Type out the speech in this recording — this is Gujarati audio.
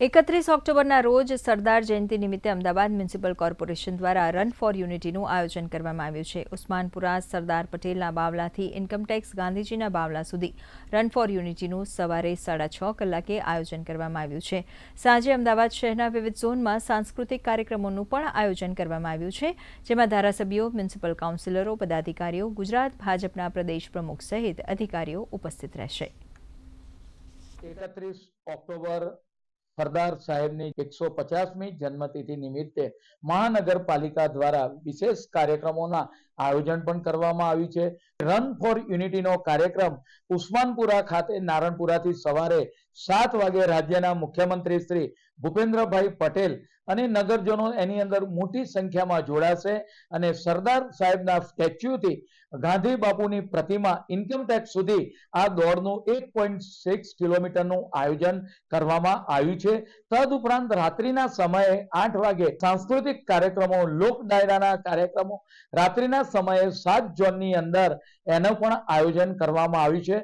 31 ઓક્ટોબરના રોજ સરદાર જયંતિ નિમિત્તે અમદાવાદ મ્યુનિસિપલ કોર્પોરેશન દ્વારા રન ફોર યુનિટીનું આયોજન કરવામાં આવ્યું છે। ઉસ્માનપુરા સરદાર પટેલના બાવલાથી ઇન્કમટેક્સ ગાંધીજીના બાવલા સુધી રન ફોર યુનિટીનું સવારે 6:30 કલાકે આયોજન કરવામાં આવ્યું છે। સાંજે અમદાવાદ શહેરના વિવિધ ઝોનમાં સાંસ્કૃતિક કાર્યક્રમોનું પણ આયોજન કરવામાં આવ્યું છે, જેમાં ધારાસભ્યો, મ્યુનિસિપલ કાઉન્સિલરો, પદાધિકારીઓ, ગુજરાત ભાજપના પ્રદેશ પ્રમુખ સહિત અધિકારીઓ ઉપસ્થિત રહેશે। 31 ઓક્ટોબર સરદાર સાહેબની 150મી જન્મતિથિ નિમિત્તે મહાનગરપાલિકા દ્વારા વિશેષ કાર્યક્રમોના આયોજન પણ કરવામાં આવ્યું છે। રન ફોર યુનિટીનો કાર્યક્રમ ઉસ્માનપુરા ખાતે નારણપુરાથી સવારે 7 વાગે રાજ્યના મુખ્યમંત્રી શ્રી ભૂપેન્દ્રભાઈ પટેલ અને નગરજનો એની અંદર મોટી સંખ્યામાં જોડાશે અને સરદાર સાહેબના સ્ટેચ્યુથી ગાંધી બાપુની પ્રતિમા ઇન્કમટેક્સ સુધી આ દોડનું 1.6 કિલોમીટરનું આયોજન કરવામાં આવ્યું છે। તદુપરાંત રાત્રિના સમયે 8 વાગે સાંસ્કૃતિક કાર્યક્રમો, લોક ડાયરાના કાર્યક્રમો, રાત્રિના સમયે 7 ઝોનની અંદર એનું પણ આયોજન કરવામાં આવ્યું છે।